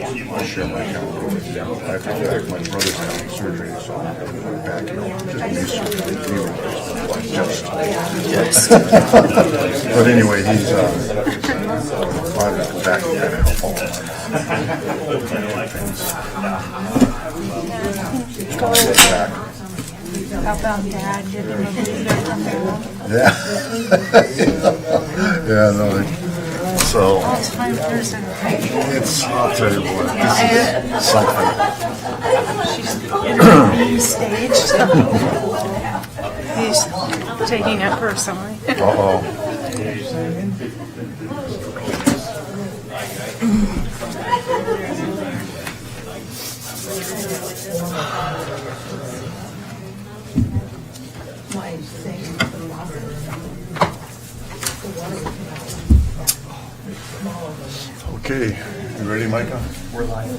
I'll share my calendar with you. I have to back my brother's having surgery, so I'm going to go back just but anyway, he's finally come back and kind of help all back. How about Dad giving him a visitor from home? Yeah. Yeah, no. So All-time person. it's, I'll tell you what, this is something. She's in a new stage, so he's taking it personally. Uh-oh. Okay, you ready, Micah? We're live.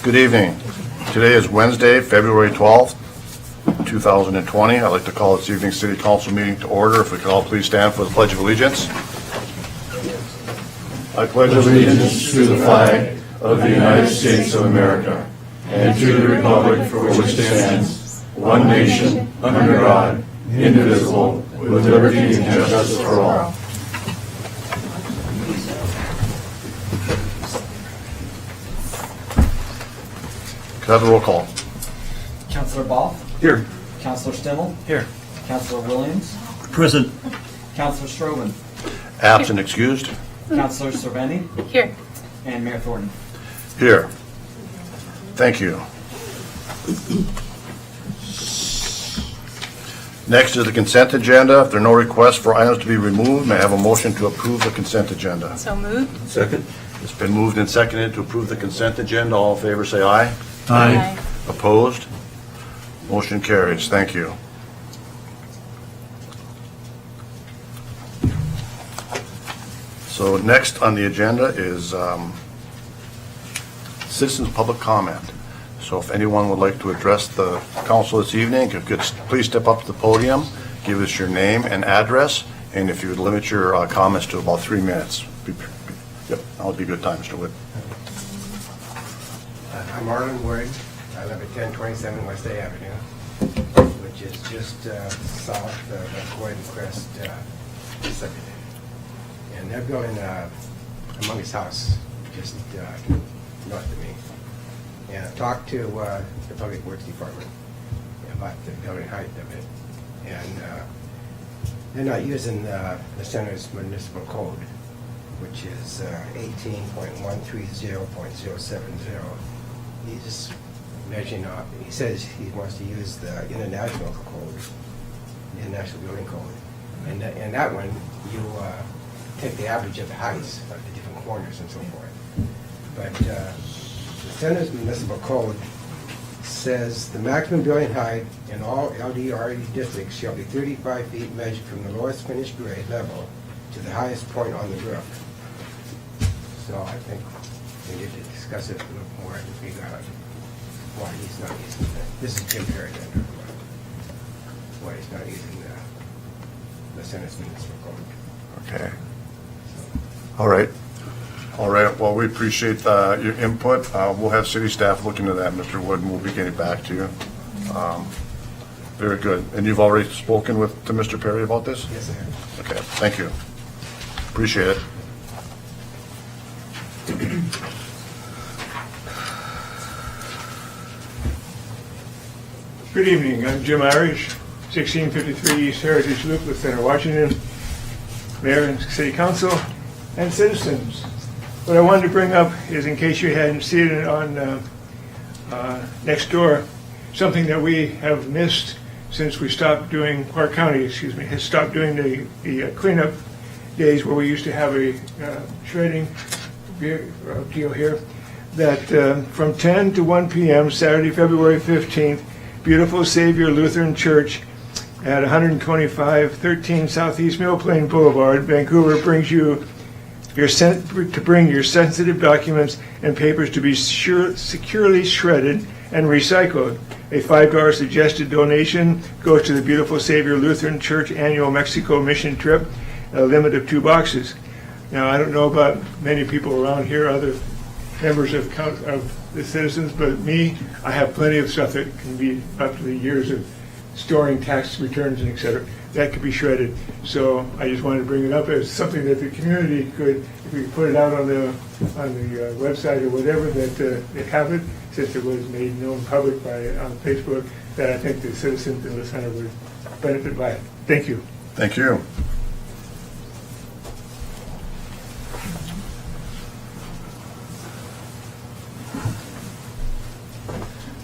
Good evening. Today is Wednesday, February 12th, 2020. I'd like to call this evening's City Council meeting to order. If we could all please stand for the Pledge of Allegiance. I pledge allegiance to the flag of the United States of America and to the republic for which it stands, one nation, under God, indivisible, with liberty and justice for all. Could I have a roll call? Councilor Boff? Here. Councilor Stimmel? Here. Councilor Williams? Present. Councilor Strobehn? Absent, excused. Councilor Cerveny? Here. And Mayor Thornton. Here. Thank you. Next is the consent agenda. If there are no requests for items to be removed, may I have a motion to approve the consent agenda? So moved. Second. It's been moved and seconded to approve the consent agenda. All in favor say aye. Aye. Opposed? Motion carries. Thank you. So next on the agenda is citizens' public comment. So if anyone would like to address the council this evening, if you could please step up to the podium, give us your name and address, and if you would limit your comments to about 3 minutes. Yep, that would be a good time, Mr. Wood. I'm Arlen Wood. I live at 1027 West A Avenue, which is just south of Gordon Crest subdivision. And they're building among his house, just north of me. And I talked to the Public Works Department about the building height of it. And they're not using the center's municipal code, which is 18.130.070. He's measuring up. He says he wants to use the international code, the international building code. And that one, you take the average of the heights of the different corners and so forth. But the center's municipal code says the maximum building height in all LDRE districts shall be 35 feet measured from the lowest finished grade level to the highest point on the roof. So I think we need to discuss it a little more and figure out why he's not using that. This is Jim Perry that I'm talking about. Why he's not using the center's municipal code. Okay. All right. All right. Well, we appreciate your input. We'll have city staff look into that, Mr. Wood, and we'll be getting back to you. Very good. And you've already spoken to Mr. Perry about this? Yes, I have. Okay. Thank you. Appreciate it. Good evening. I'm Jim Irish, 1653 East Heritage Loop, Center, Washington. Mayor and City Council and citizens. What I wanted to bring up is, in case you hadn't seen it on next door, something that we have missed since we stopped doing, Clark County, has stopped doing the cleanup days where we used to have a shredding deal here, that from 10 to 1 p.m. Saturday, February 15th, Beautiful Savior Lutheran Church at 125-13 Southeast Mill Plain Boulevard, Vancouver, brings you to bring your sensitive documents and papers to be securely shredded and recycled. A $5 suggested donation goes to the Beautiful Savior Lutheran Church annual Mexico mission trip. a limit of 2 boxes. Now, I don't know about many people around here, other members of the citizens, but me, I have plenty of stuff that can be up to the years of storing tax returns and et cetera. That could be shredded. So I just wanted to bring it up as something that the community could, if we could put it out on the website or whatever, that they have it, since it was made known public on Facebook, that I think the citizens in the center would benefit by it. Thank you. Thank you.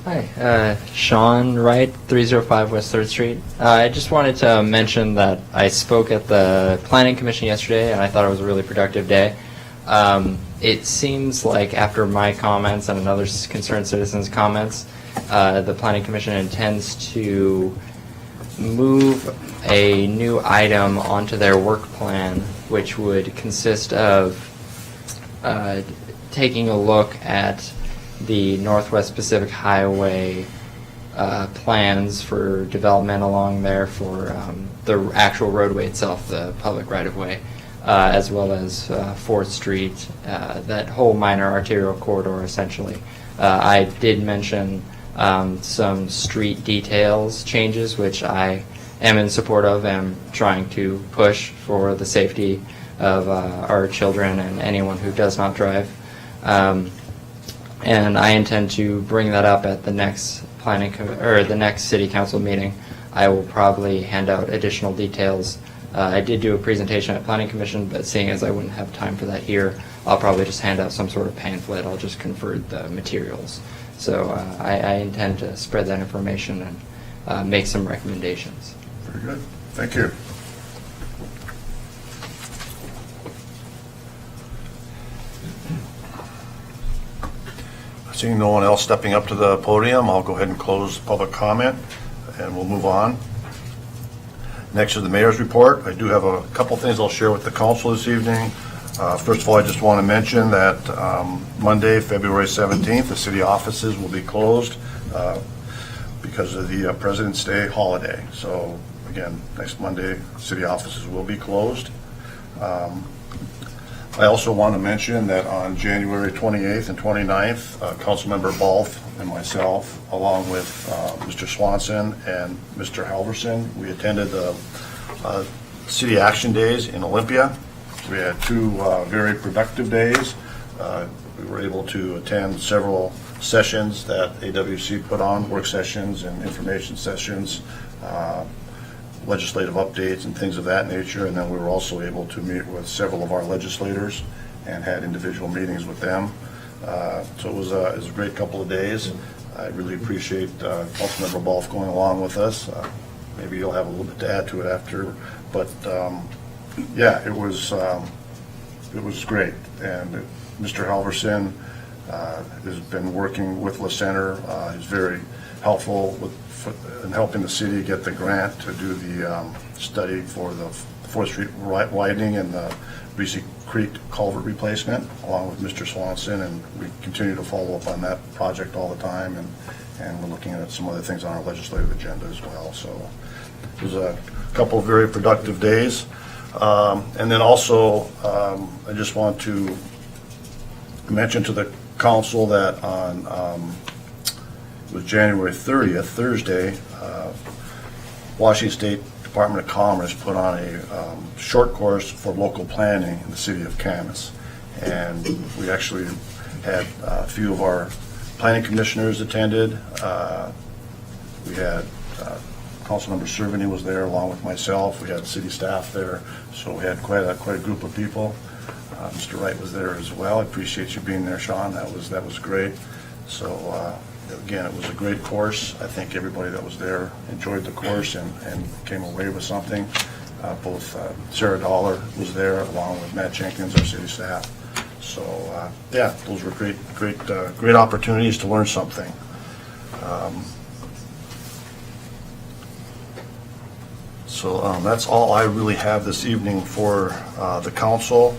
Hi, Sean Wright, 305 West 3rd Street. I just wanted to mention that I spoke at the Planning Commission yesterday, and I thought it was a really productive day. It seems like after my comments and another concerned citizen's comments, the Planning Commission intends to move a new item onto their work plan, which would consist of taking a look at the Northwest Pacific Highway plans for development along there for the actual roadway itself, the public right-of-way, as well as 4th Street, that whole minor arterial corridor, essentially. I did mention some street details changes, which I am in support of and trying to push for the safety of our children and anyone who does not drive. And I intend to bring that up at the next the next city council meeting. I will probably hand out additional details. I did do a presentation at Planning Commission, but seeing as I wouldn't have time for that here, I'll probably just hand out some sort of pamphlet. I'll just convert the materials. So I intend to spread that information and make some recommendations. Very good. Thank you. Seeing no one else stepping up to the podium, I'll go ahead and close public comment, and we'll move on. Next is the mayor's report. I do have a couple things I'll share with the council this evening. First of all, I just want to mention that Monday, February 17th, the city offices will be closed because of the President's Day holiday. So again, next Monday, city offices will be closed. I also want to mention that on January 28th and 29th, Councilmember Boff and myself, along with Mr. Swanson and Mr. Halverson, we attended the City Action Days in Olympia. We had 2 very productive days. We were able to attend several sessions that AWC put on, work sessions and information sessions, legislative updates and things of that nature, and then we were also able to meet with several of our legislators and had individual meetings with them. So it was a great couple of days. I really appreciate Councilmember Boff going along with us. Maybe you'll have a little bit to add to it after, but yeah, it was great. And Mr. Halverson has been working with La Center. He's very helpful in helping the city get the grant to do the study for the 4th Street widening and the Reese Creek culvert replacement, along with Mr. Swanson, and we continue to follow up on that project all the time, and we're looking at some other things on our legislative agenda as well. So it was a couple of very productive days. And then also, I just want to mention to the council that on it was January 30th, Thursday, Washington State Department of Commerce put on a short course for local planning in the city of Camas. And we actually had a few of our planning commissioners attended. We had Councilmember Cerveny was there along with myself. We had city staff there, so we had quite a group of people. Mr. Wright was there as well. I appreciate you being there, Sean. That was great. So again, it was a great course. I think everybody that was there enjoyed the course and came away with something. Both Sarah Dollar was there along with Matt Jenkins, our city staff. So yeah, those were great opportunities to learn something. So that's all I really have this evening for the council.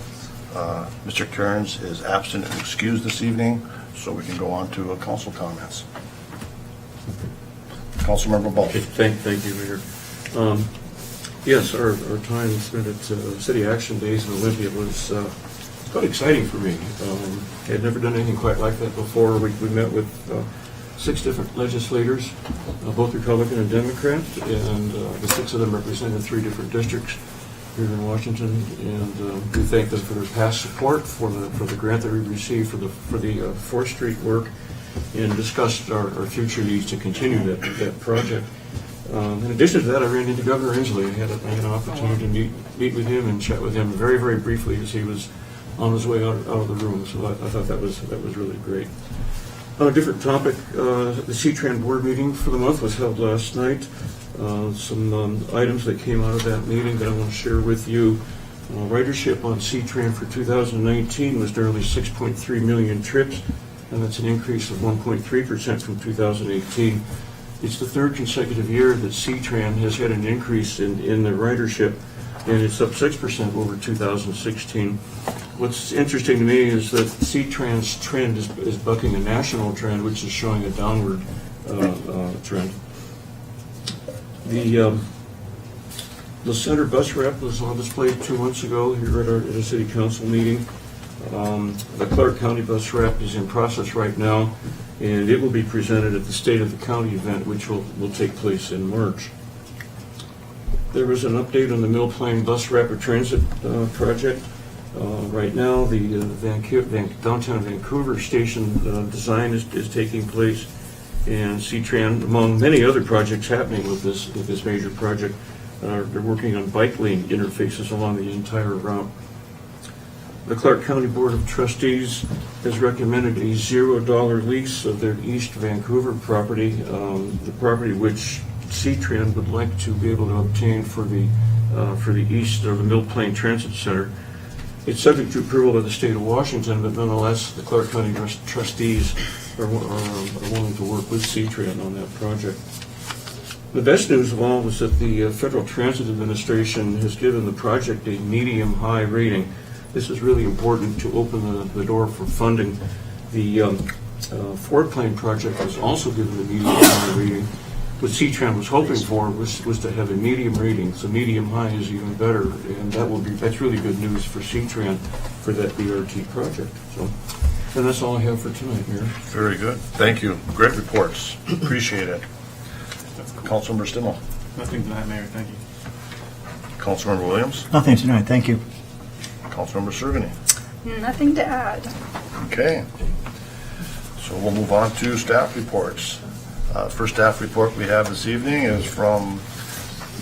Mr. Kearns is absent and excused this evening, so we can go on to council comments. Councilmember Boff. Thank you, Mayor. Yes, our time spent at City Action Days in Olympia was quite exciting for me. I had never done anything quite like that before. We met with 6 different legislators, both Republican and Democrat, and the 6 of them represented 3 different districts here in Washington. And we thank them for their past support for the grant that we received for the 4th Street work, and discussed our future needs to continue that project. In addition to that, I ran into Governor Inslee. I had an opportunity to meet with him and chat with him very, very briefly as he was on his way out of the room. So I thought that was really great. On a different topic, the CTRAN board meeting for the month was held last night. Some items that came out of that meeting that I want to share with you. Ridership on CTRAN for 2019 was nearly 6.3 million trips, and that's an increase of 1.3% from 2018. It's the 3rd consecutive year that CTRAN has had an increase in the ridership, and it's up 6% over 2016. What's interesting to me is that CTRAN's trend is bucking a national trend, which is showing a downward trend. The center bus rep was on display 2 months ago here at a city council meeting. The Clark County bus rep is in process right now, and it will be presented at the State of the County event, which will take place in March. There was an update on the Mill Plain Bus Rapid Transit project. Right now, the downtown Vancouver station design is taking place, and CTRAN, among many other projects happening with this major project, they're working on bike lane interfaces along the entire route. The Clark County Board of Trustees has recommended a $0 lease of their East Vancouver property, the property which CTRAN would like to be able to obtain for the east of the Mill Plain Transit Center. It's subject to approval by the state of Washington, but nonetheless, the Clark County trustees are willing to work with CTRAN on that project. The best news of all is that the Federal Transit Administration has given the project a medium-high rating. This is really important to open the door for funding. The Ford Plain project was also given a medium-high rating. What CTRAN was hoping for was to have a medium rating, so medium-high is even better, and that's really good news for CTRAN for that BRT project. So, and that's all I have for tonight, Mayor. Very good. Thank you. Great reports. Appreciate it. Councilmember Stimmel. Nothing tonight, Mayor. Thank you. Councilmember Williams. Nothing tonight, thank you. Councilmember Cerveny. Nothing to add. Okay. So we'll move on to staff reports. First staff report we have this evening is from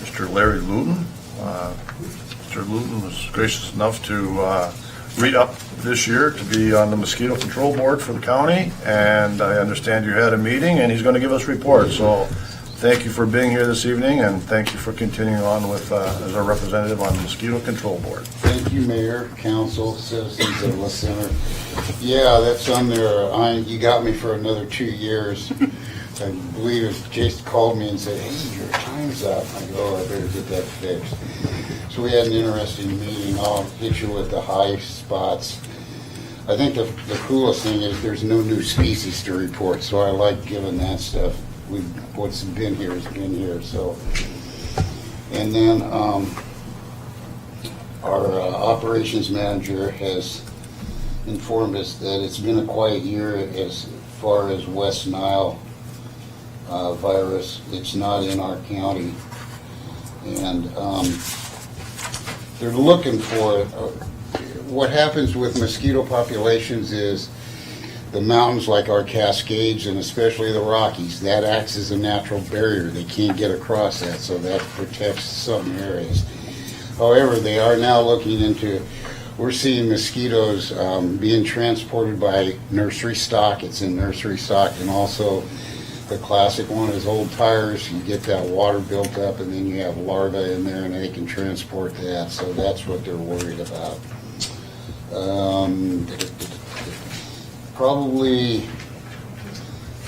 Mr. Larry Lewton. Mr. Lewton was gracious enough to re-up this year to be on the Mosquito Control Board for the county, and I understand you had a meeting, and he's going to give us a report. So thank you for being here this evening, and thank you for continuing on with as our representative on the Mosquito Control Board. Thank you, Mayor, Council, citizens of La Center. Yeah, that's on there. You got me for another 2 years. I believe it was Jason called me and said, hey, your time's up. I go, oh, I better get that fixed. So we had an interesting meeting. I'll hit you with the high spots. I think the coolest thing is there's no new species to report, so I like giving that stuff. What's been here has been here. So, and then our operations manager has informed us that it's been a quiet year as far as West Nile virus. It's not in our county, and they're looking for it. What happens with mosquito populations is the mountains like our Cascades and especially the Rockies, that acts as a natural barrier. They can't get across that, so that protects some areas. However, they are now looking into, we're seeing mosquitoes being transported by nursery stock. It's in nursery stock, and also the classic one is old tires. You get that water built up, and then you have larvae in there, and they can transport that. So that's what they're worried about. Probably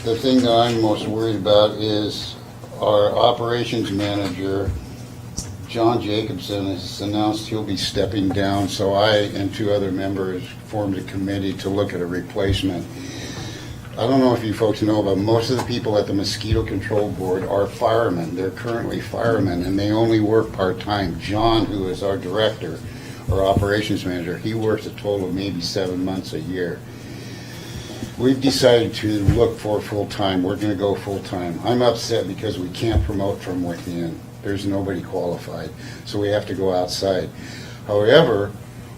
the thing that I'm most worried about is our operations manager, John Jacobson, has announced he'll be stepping down. So I and 2 other members formed a committee to look at a replacement. I don't know if you folks know, but most of the people at the Mosquito Control Board are firemen. They're currently firemen, and they only work part-time. John, who is our director, or operations manager, he works a total of maybe 7 months a year. We've decided to look for full-time. We're going to go full-time. I'm upset because we can't promote from within. There's nobody qualified, so we have to go outside. However,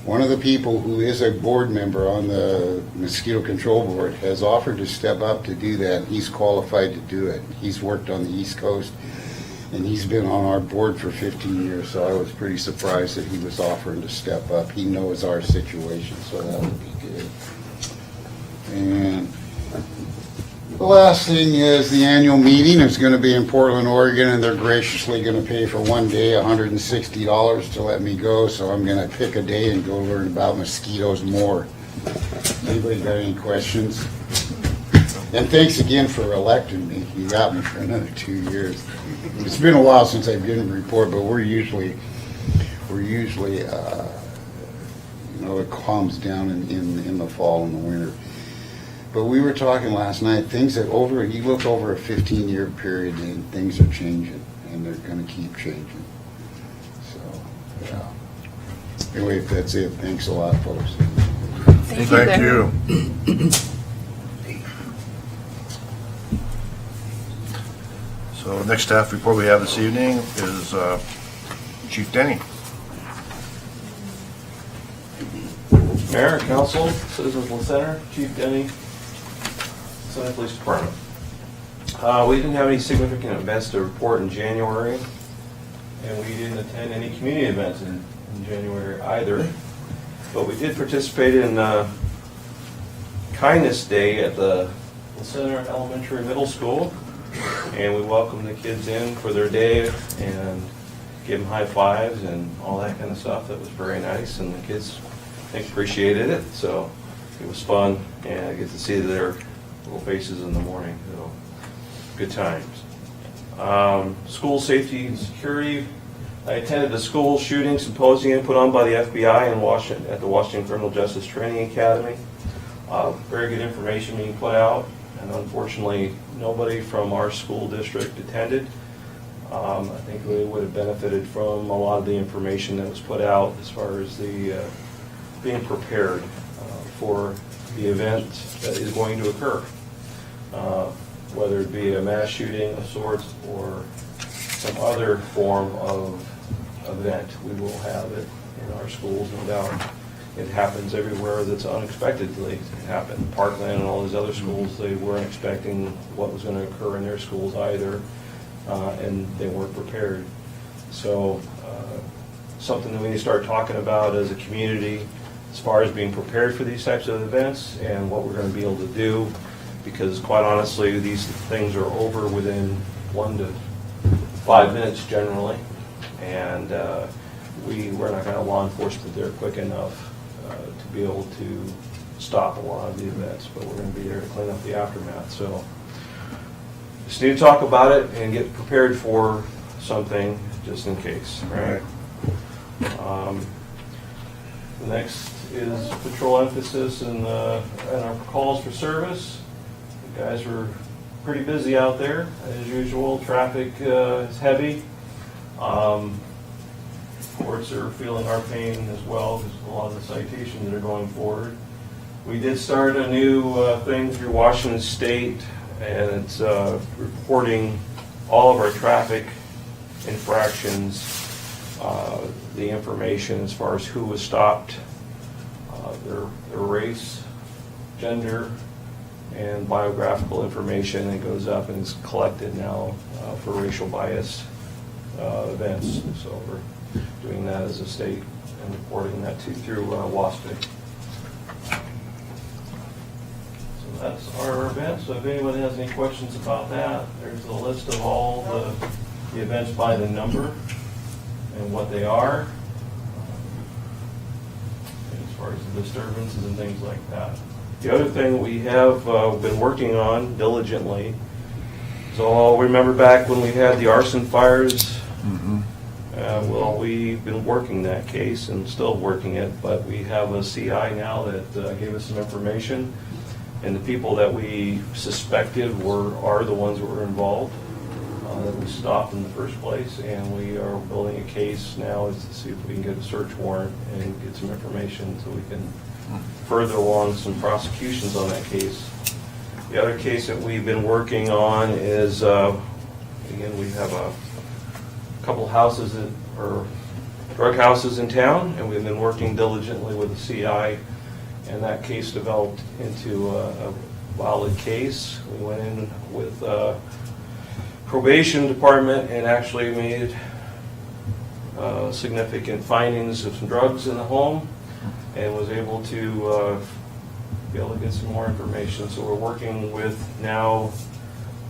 one of the people who is a board member on the Mosquito Control Board has offered to step up to do that. He's qualified to do it. He's worked on the East Coast, and he's been on our board for 15 years, so I was pretty surprised that he was offering to step up. He knows our situation, so that would be good. And the last thing is the annual meeting is going to be in Portland, Oregon, and they're graciously going to pay for one day $160 to let me go, so I'm going to pick a day and go learn about mosquitoes more. Anybody got any questions? And thanks again for electing me. You got me for another 2 years. It's been a while since I've given a report, but we're usually it calms down in the fall and the winter. But we were talking last night, you look over a 15-year period and things are changing, and they're going to keep changing. So, yeah. Anyway, that's it. Thanks a lot, folks. Thank you. So next staff report we have this evening is Chief Denny. Mayor, Council, Citizens One Center, Chief Denny, Center Police Department. We didn't have any significant events to report in January, and we didn't attend any community events in January either. But we did participate in Kindness Day at the Center Elementary Middle School, and we welcomed the kids in for their day and gave them high fives and all that kind of stuff. That was very nice, and the kids, I think, appreciated it. So it was fun, and I get to see their little faces in the morning. So good times. School safety and security. I attended the school shooting symposium put on by the FBI in Washington at the Washington Criminal Justice Training Academy. Very good information being put out, and unfortunately nobody from our school district attended. I think we would have benefited from a lot of the information that was put out as far as the being prepared for the event that is going to occur. Whether it be a mass shooting of sorts or some other form of event, we will have it in our schools, no doubt. It happens everywhere that's unexpectedly happened. Parkland and all these other schools, they weren't expecting what was going to occur in their schools either, and they weren't prepared. So something that we need to start talking about as a community as far as being prepared for these types of events and what we're going to be able to do, because quite honestly, these things are over within 1 to 5 minutes generally, and we're not going to have law enforcement there quick enough to be able to stop a lot of the events, but we're going to be there to clean up the aftermath. So just need to talk about it and get prepared for something just in case, right? The next is patrol emphasis and our calls for service. The guys were pretty busy out there as usual. Traffic is heavy. Courts are feeling our pain as well because a lot of the citations that are going forward. We did start a new thing through Washington State, and it's reporting all of our traffic infractions, the information as far as who was stopped, their race, gender, and biographical information. It goes up and is collected now for racial bias events. So we're doing that as a state and reporting that through WASPIC. So that's our event. So if anyone has any questions about that, there's a list of all the events by the number and what they are, as far as the disturbances and things like that. The other thing we have been working on diligently is all, remember back when we had the arson fires? Well, we've been working that case and still working it, but we have a CI now that gave us some information. And the people that we suspected are the ones that were involved, that we stopped in the first place, and we are building a case now to see if we can get a search warrant and get some information so we can further along some prosecutions on that case. The other case that we've been working on is, again, we have a couple houses or drug houses in town, and we've been working diligently with the CI, and that case developed into a valid case. We went in with probation department and actually made significant findings of some drugs in the home, and was able to be able to get some more information. So we're working with now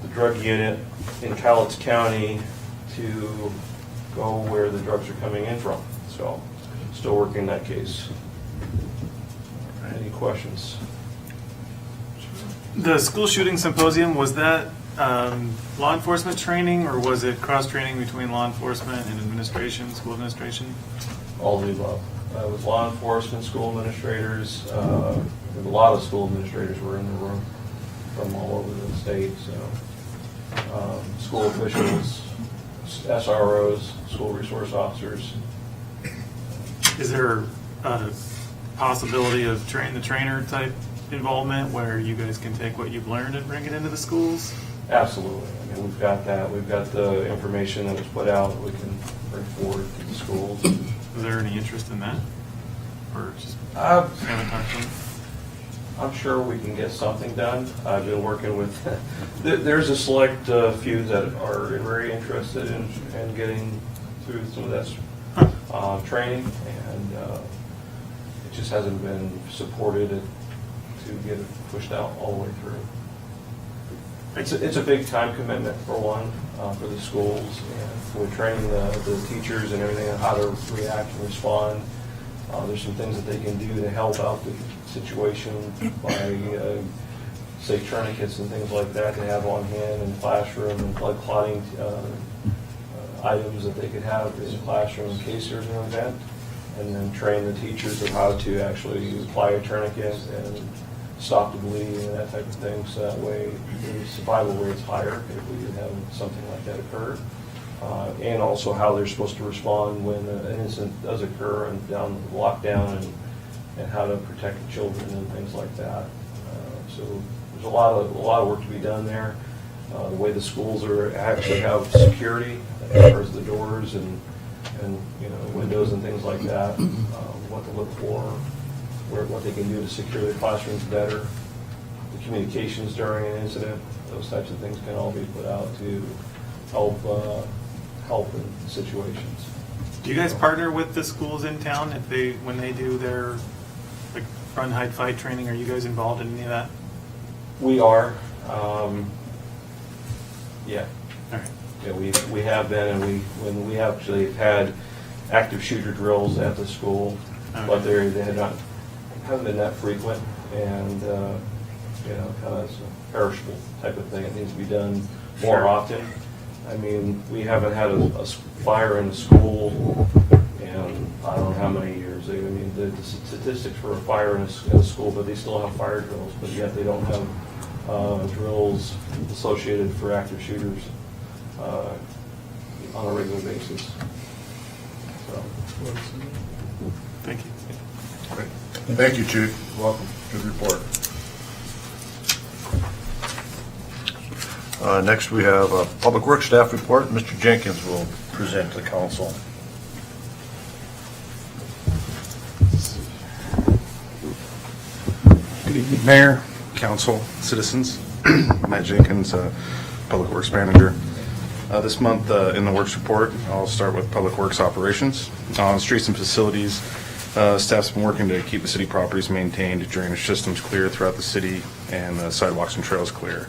the drug unit in Cowlitz County to go where the drugs are coming in from. So still working that case. Any questions? The school shooting symposium, was that law enforcement training, or was it cross-training between law enforcement and administration, school administration? All of the above. It was law enforcement, school administrators. A lot of school administrators were in the room from all over the state. So school officials, SROs, school resource officers. Is there a possibility of train-the-trainer type involvement where you guys can take what you've learned and bring it into the schools? Absolutely. I mean, we've got that. We've got the information that was put out that we can bring forward to the schools. Is there any interest in that? Or just haven't touched on? I'm sure we can get something done. I've been working with, there's a select few that are very interested in getting through some of that training, and it just hasn't been supported to get it pushed out all the way through. It's a big time commitment for one, for the schools, and we're training the teachers and everything on how to react and respond. There's some things that they can do to help out the situation by, say, tourniquets and things like that to have on hand in the classroom, and blood clotting items that they could have in the classroom in case there's an event, and then train the teachers of how to actually apply a tourniquet and stop the bleeding and that type of thing, so that way the survival rate's higher if we did have something like that occur. And also how they're supposed to respond when an incident does occur and lockdown, and how to protect the children and things like that. So there's a lot of work to be done there. The way the schools actually have security as far as the doors and windows and things like that, what to look for, what they can do to secure their classrooms better, the communications during an incident, those types of things can all be put out to help in situations. Do you guys partner with the schools in town when they do their like run, hide, fight training? Are you guys involved in any of that? We are. Yeah. All right. Yeah, we have been, and when we actually had active shooter drills at the school, but they haven't been that frequent, and kind of a perishable type of thing. It needs to be done more often. I mean, we haven't had a fire in the school in I don't know how many years. I mean, the statistics for a fire in a school, but they still have fire drills, but yet they don't have drills associated for active shooters on a regular basis. So. Thank you. Great. Thank you, Chief. Welcome. Good report. Next, we have a Public Works Staff report. Mr. Jenkins will present to the council. Good evening, Mayor, Council, citizens. Matt Jenkins, Public Works Manager. This month in the Works report, I'll start with Public Works Operations. On streets and facilities, staff's been working to keep the city properties maintained, drainage systems clear throughout the city, and sidewalks and trails clear.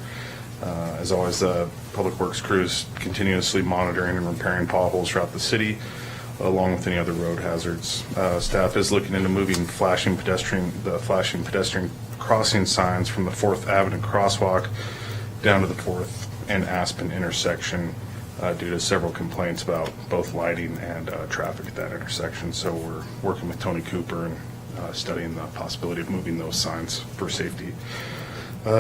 As always, the Public Works crews continuously monitoring and repairing potholes throughout the city, along with any other road hazards. Staff is looking into moving the flashing pedestrian crossing signs from the 4th Avenue crosswalk down to the 4th and Aspen intersection due to several complaints about both lighting and traffic at that intersection. So we're working with Tony Cooper and studying the possibility of moving those signs for safety.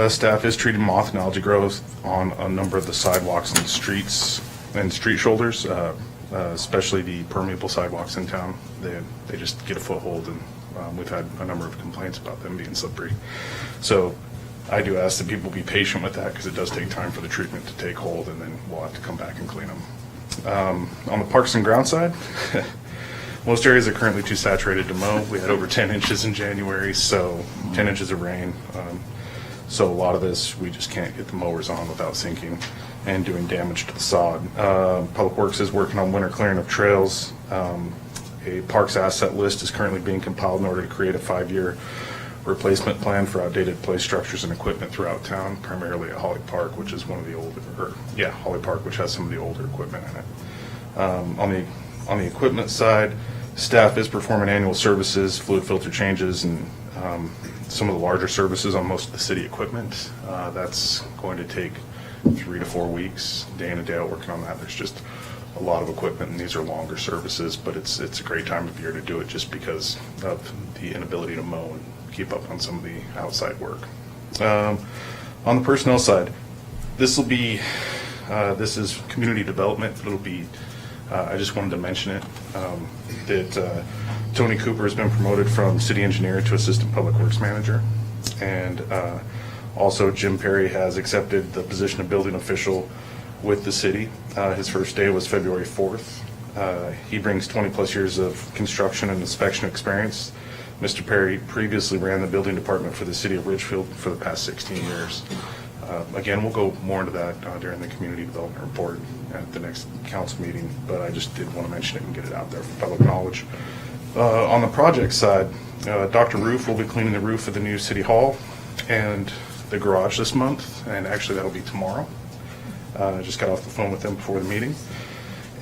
Staff is treating moth and algae growth on a number of the sidewalks and streets and street shoulders, especially the permeable sidewalks in town. They just get a foothold, and we've had a number of complaints about them being slippery. So I do ask that people be patient with that, because it does take time for the treatment to take hold, and then we'll have to come back and clean them. On the parks and ground side, most areas are currently too saturated to mow. We had over 10 inches in January, so 10 inches of rain. So a lot of this, we just can't get the mowers on without sinking and doing damage to the sod. Public Works is working on winter clearing of trails. A parks asset list is currently being compiled in order to create a 5-year replacement plan for outdated play structures and equipment throughout town, primarily at Holly Park, which is one of the older, Holly Park, which has some of the older equipment in it. On the equipment side, staff is performing annual services, fluid filter changes, and some of the larger services on most of the city equipment. That's going to take 3 to 4 weeks, day in and day out working on that. There's just a lot of equipment, and these are longer services, but it's a great time of year to do it just because of the inability to mow and keep up on some of the outside work. On the personnel side, this is community development. It'll be, I just wanted to mention it, that Tony Cooper has been promoted from city engineer to assistant public works manager, and also Jim Perry has accepted the position of building official with the city. His first day was February 4th. He brings 20 plus years of construction and inspection experience. Mr. Perry previously ran the building department for the city of Ridgefield for the past 16 years. Again, we'll go more into that during the community development report at the next council meeting, but I just did want to mention it and get it out there for public knowledge. On the project side, Dr. Roof will be cleaning the roof of the new city hall and the garage this month, and actually that'll be tomorrow. I just got off the phone with them before the meeting.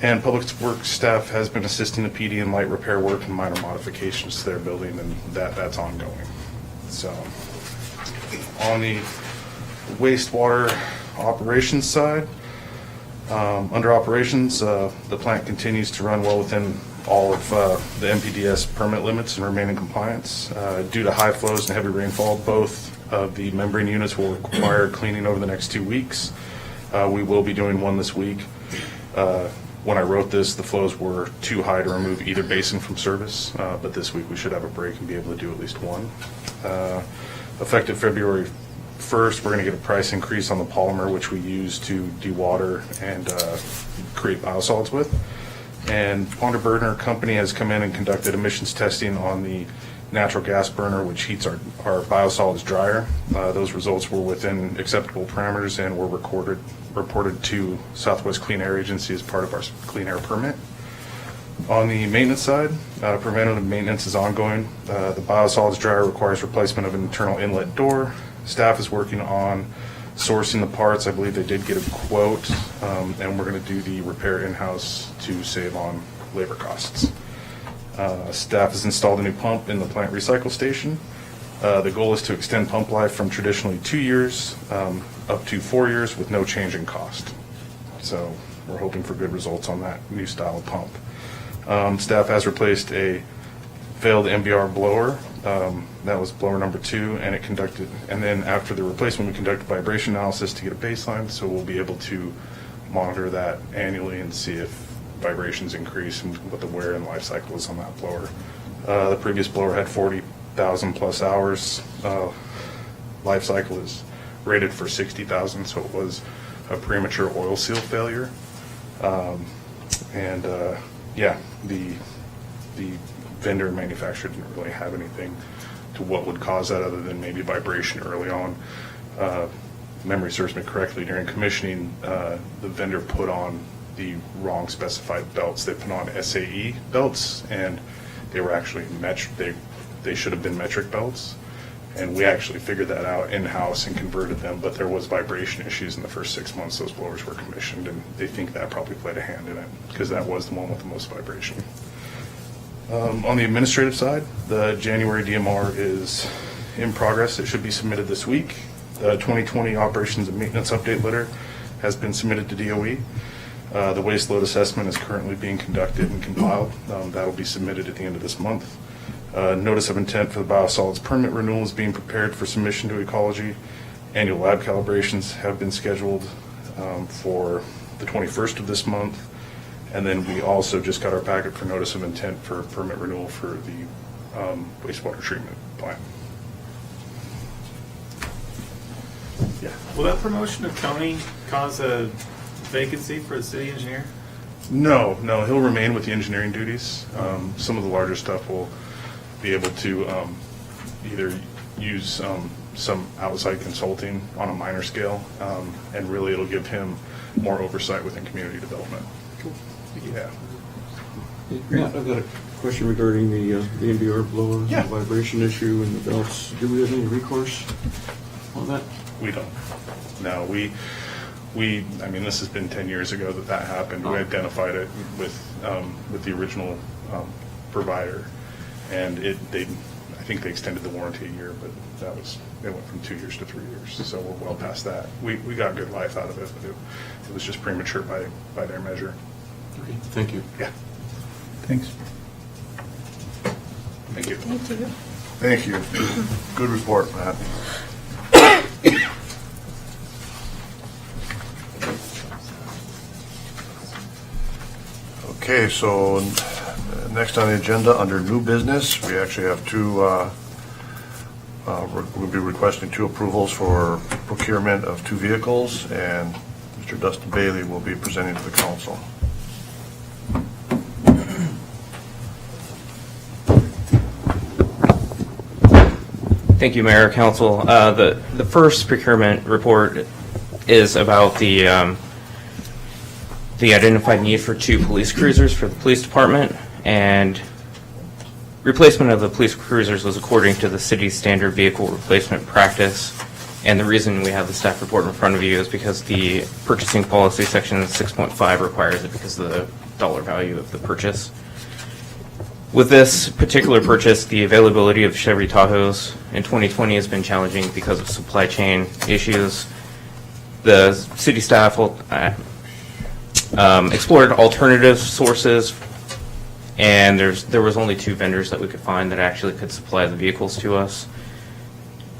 And Public Works staff has been assisting the PD in light repair work and minor modifications to their building, and that's ongoing. So, on the wastewater operations side, under operations, the plant continues to run well within all of the MPDS permit limits and remain in compliance. Due to high flows and heavy rainfall, both of the membrane units will require cleaning over the next 2 weeks. We will be doing one this week. When I wrote this, the flows were too high to remove either basin from service, but this week we should have a break and be able to do at least one. Effective February 1st, we're going to get a price increase on the polymer, which we use to dewater and create biosolids with. And Ponder Burner Company has come in and conducted emissions testing on the natural gas burner, which heats our biosolids drier. Those results were within acceptable parameters and were reported to Southwest Clean Air Agency as part of our clean air permit. On the maintenance side, preventative maintenance is ongoing. The biosolids dryer requires replacement of an internal inlet door. Staff is working on sourcing the parts. I believe they did get a quote, and we're going to do the repair in-house to save on labor costs. Staff has installed a new pump in the plant recycle station. The goal is to extend pump life from traditionally 2 years up to 4 years with no change in cost. So we're hoping for good results on that new style of pump. Staff has replaced a failed MBR blower. That was blower number 2, and then after the replacement, we conducted vibration analysis to get a baseline, so we'll be able to monitor that annually and see if vibrations increase and what the wear and life cycle is on that blower. The previous blower had 40,000 plus hours. Life cycle is rated for 60,000, so it was a premature oil seal failure. The vendor and manufacturer didn't really have anything to what would cause that other than maybe vibration early on. Memory serves me correctly, during commissioning, the vendor put on the wrong specified belts. They put on SAE belts, and they were actually they should have been metric belts. And we actually figured that out in-house and converted them, but there was vibration issues in the first 6 months those blowers were commissioned, and they think that probably played a hand in it, because that was the one with the most vibration. On the administrative side, the January DMR is in progress. It should be submitted this week. The 2020 Operations and Maintenance Update Letter has been submitted to DOE. The waste load assessment is currently being conducted and compiled. That will be submitted at the end of this month. Notice of intent for the biosolids permit renewal is being prepared for submission to Ecology, Annual lab calibrations have been scheduled for the 21st of this month. And then we also just got our packet for notice of intent for permit renewal for the wastewater treatment plant. Yeah. Will that promotion of Tony cause a vacancy for the city engineer? No, he'll remain with the engineering duties. Some of the larger stuff will be able to either use some outside consulting on a minor scale, and really it'll give him more oversight within community development. Cool. Yeah. Matt, I've got a question regarding the NBR blower, Yeah. the vibration issue and the belts. Do we have any recourse on that? We don't. No, we, I mean, this has been 10 years ago that happened. We identified it with the original provider, and I think they extended the warranty a year, but it went from 2 years to 3 years, so we're well past that. We got good life out of it, but it was just premature by their measure. Okay, thank you. Yeah. Thanks. Thank you. Thank you. Thank you. Good report, Matt. Okay, so next on the agenda, under new business, we actually have we'll be requesting 2 approvals for procurement of 2 vehicles, and Mr. Dustin Bailey will be presenting to the council. Thank you, Mayor, Council. The first procurement report is about the identified need for 2 police cruisers for the police department, and replacement of the police cruisers was according to the city's standard vehicle replacement practice. And the reason we have the staff report in front of you is because the purchasing policy section 6.5 requires it because of the dollar value of the purchase. With this particular purchase, the availability of Chevy Tahoes in 2020 has been challenging because of supply chain issues. The city staff explored alternative sources, and there was only 2 vendors that we could find that actually could supply the vehicles to us.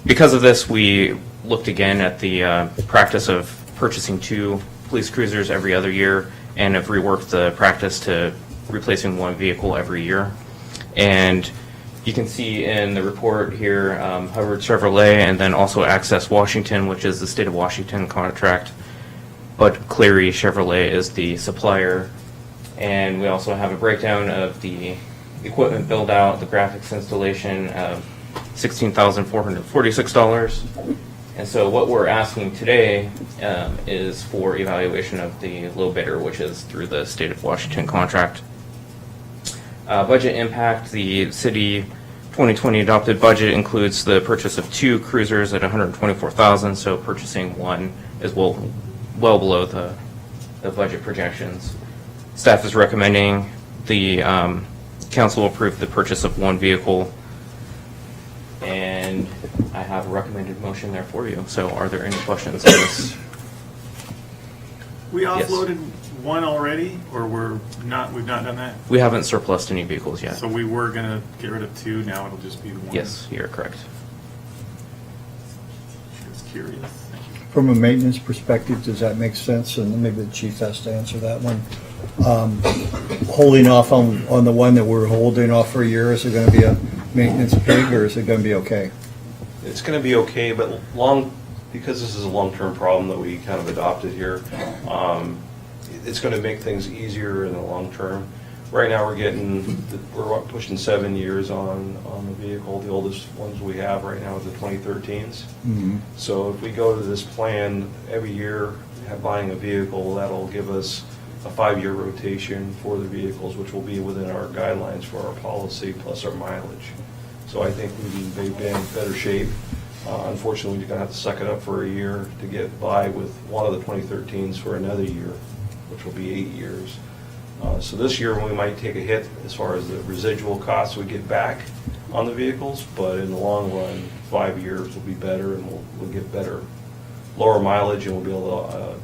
Because of this, we looked again at the practice of purchasing 2 police cruisers every other year, and have reworked the practice to replacing 1 vehicle every year. And you can see in the report here, Hubbard Chevrolet, and then also Access Washington, which is the state of Washington contract, but Cleary Chevrolet is the supplier. And we also have a breakdown of the equipment build out, the graphics installation of $16,446. And so what we're asking today is for evaluation of the low bidder, which is through the state of Washington contract. Budget impact, the city 2020 adopted budget includes the purchase of 2 cruisers at $124,000, so purchasing 1 is well below the budget projections. Staff is recommending the council approve the purchase of 1 vehicle, and I have a recommended motion there for you. So are there any questions on this? We Yes. offloaded 1 already, or we've not done that? We haven't surplused any vehicles yet. So we were gonna get rid of 2, now it'll just be 1? Yes, you're correct. Just curious. Thank you. From a maintenance perspective, does that make sense? And maybe the chief has to answer that one. Holding off on the one that we're holding off for a year, is it going to be a maintenance pig, or is it going to be okay? It's going to be okay, but because this is a long-term problem that we kind of adopted here, it's going to make things easier in the long term. Right now, we're pushing 7 years on the vehicle. The oldest ones we have right now is the 2013s. Mhm. So if we go to this plan every year, buying a vehicle, that'll give us a 5-year rotation for the vehicles, which will be within our guidelines for our policy plus our mileage. So I think we'd be in better shape. Unfortunately, we're going to have to suck it up for a year to get by with one of the 2013s for another year, which will be 8 years. So this year we might take a hit as far as the residual costs we get back on the vehicles, but in the long run, 5 years will be better, and we'll get better, lower mileage, and we'll be able to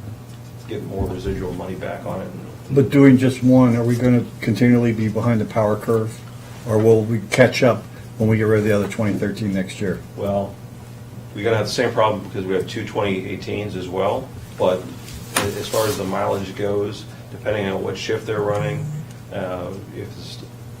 get more residual money back on it. But doing just 1, are we going to continually be behind the power curve? Or will we catch up when we get rid of the other 2013 next year? Well, we're going to have the same problem because we have two 2018s as well. But as far as the mileage goes, depending on what shift they're running, and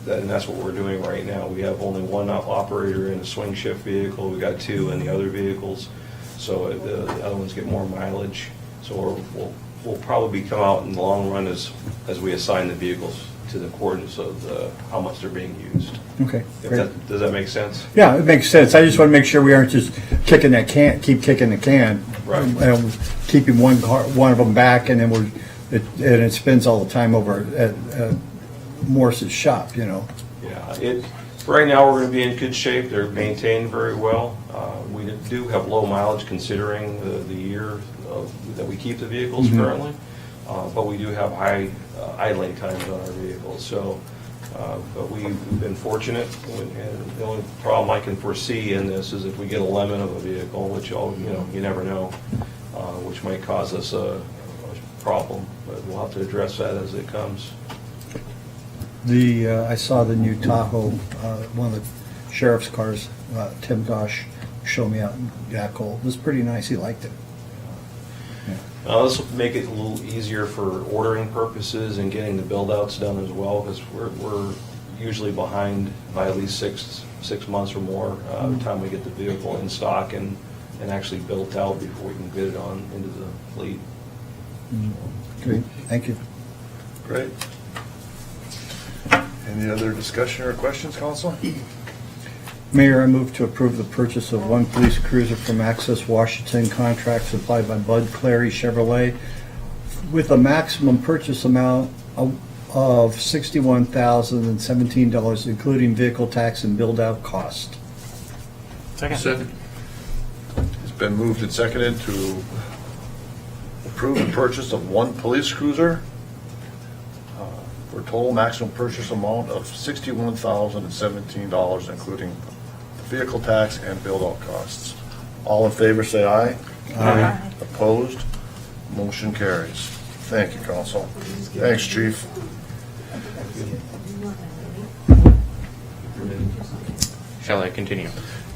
that's what we're doing right now. We have only one operator in a swing shift vehicle. We got two in the other vehicles, so the other ones get more mileage. So we'll probably come out in the long run as we assign the vehicles to the accordance of how much they're being used. Okay, great. Does that make sense? Yeah, it makes sense. I just want to make sure we aren't just keep kicking the can. Right. Keeping one of them back, and then it spends all the time over at Morse's shop, you know. Yeah, right now we're going to be in good shape. They're maintained very well. We do have low mileage considering the year that we keep the vehicles currently, but we do have high idling times on our vehicles. So, but we've been fortunate, and the only problem I can foresee in this is if we get a lemon of a vehicle, which you never know, which might cause us a problem. But we'll have to address that as it comes. I saw the new Tahoe, one of the sheriff's cars, Tim Gosh showed me out in Yakol. It was pretty nice. He liked it. This will make it a little easier for ordering purposes and getting the build-outs done as well, because we're usually behind by at least six months or more by the time we get the vehicle in stock and actually built out before we can get it on into the fleet. Great, thank you. Great. Any other discussion or questions, Council? Mayor, I move to approve the purchase of one police cruiser from Access Washington, contract supplied by Bud Clary Chevrolet, with a maximum purchase amount of $61,017, including vehicle tax and build-out cost. Second. It's been moved and seconded to approve the purchase of one police cruiser for a total maximum purchase amount of $61,017, including the vehicle tax and build-out costs. All in favor, say aye. Aye. Opposed? Motion carries. Thank you, Council. Thanks, Chief. Shall I continue?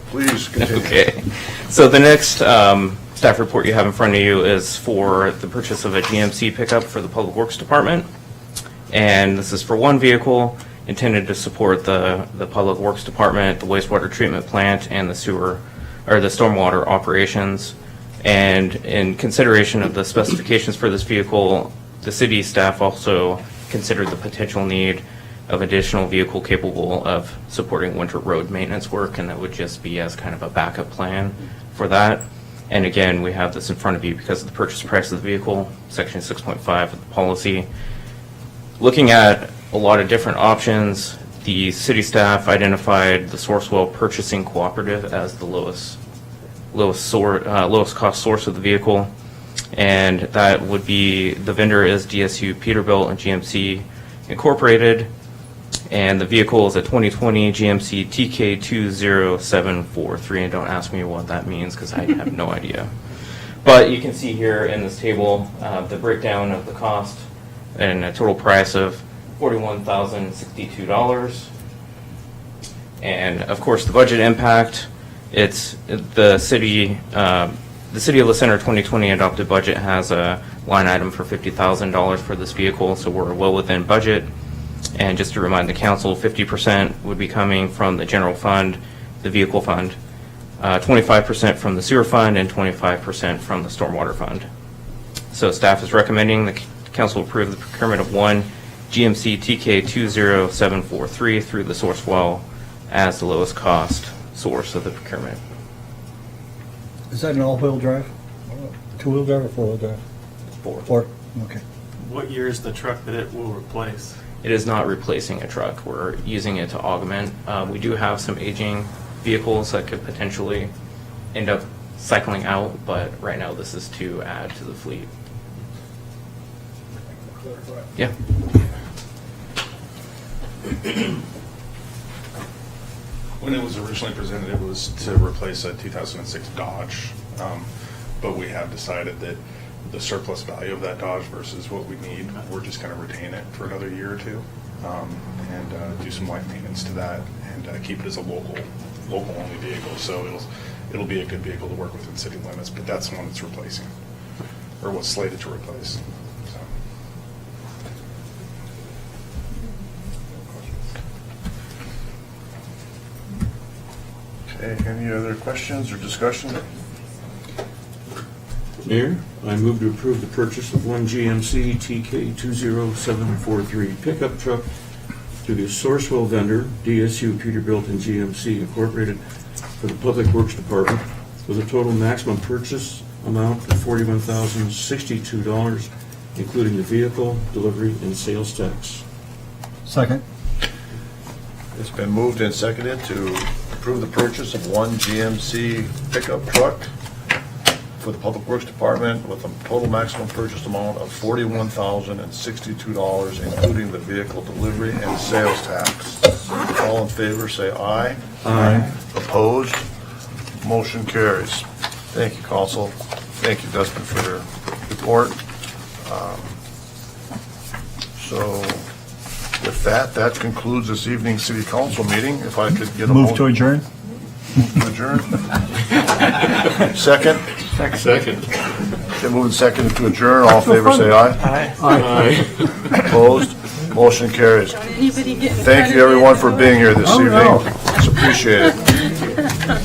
Please continue. Okay. So the next staff report you have in front of you is for the purchase of a GMC pickup for the Public Works Department. And this is for one vehicle intended to support the Public Works Department, the wastewater treatment plant, and the stormwater operations. And in consideration of the specifications for this vehicle, the city staff also considered the potential need of additional vehicle capable of supporting winter road maintenance work, and that would just be as kind of a backup plan for that. And again, we have this in front of you because of the purchase price of the vehicle, section 6.5 of the policy. Looking at a lot of different options, the city staff identified the Sourcewell Purchasing Cooperative as the lowest cost source of the vehicle, and that would be, the vendor is DSU Peterbilt and GMC Incorporated, and the vehicle is a 2020 GMC TK20743, and don't ask me what that means because I have no idea. But you can see here in this table the breakdown of the cost and a total price of $41,062. And of course the budget impact, it's the city of La Center 2020 adopted budget has a line item for $50,000 for this vehicle, so we're well within budget. And just to remind the council, 50% would be coming from the general fund, the vehicle fund, 25% from the sewer fund, and 25% from the stormwater fund. So staff is recommending the council approve the procurement of one GMC TK20743 through the Sourcewell as the lowest cost source of the procurement. Is that an all-wheel drive? Two-wheel drive or four-wheel drive? Four. Okay. What year is the truck that it will replace? It is not replacing a truck. We're using it to augment. We do have some aging vehicles that could potentially end up cycling out, but right now this is to add to the fleet. Yeah. When it was originally presented, it was to replace a 2006 Dodge, but we have decided that the surplus value of that Dodge versus what we need, we're just going to retain it for another year or two and do some light maintenance to that and keep it as a local only vehicle. So it'll be a good vehicle to work within city limits, but that's the one it's replacing, or what's slated to replace. So. Okay, any other questions or discussion? Mayor, I move to approve the purchase of one GMC TK20743 pickup truck to the Sourcewell vendor, DSU Peterbilt and GMC Incorporated, for the Public Works Department, with a total maximum purchase amount of $41,062, including the vehicle, delivery, and sales tax. Second. It's been moved and seconded to approve the purchase of one GMC pickup truck for the Public Works Department with a total maximum purchase amount of $41,062, including the vehicle delivery and sales tax. All in favor, say aye. Aye. Opposed? Motion carries. Thank you, Council. Thank you, Dustin, for your report. So with that, that concludes this evening's City Council meeting. If I could get a Move to adjourn? adjourn. Second? Second. Okay, moving second to adjourn. All in favor, say aye. Aye. Opposed? Motion carries. Anybody get in front Thank you, of everyone, for being here this evening. It's appreciated.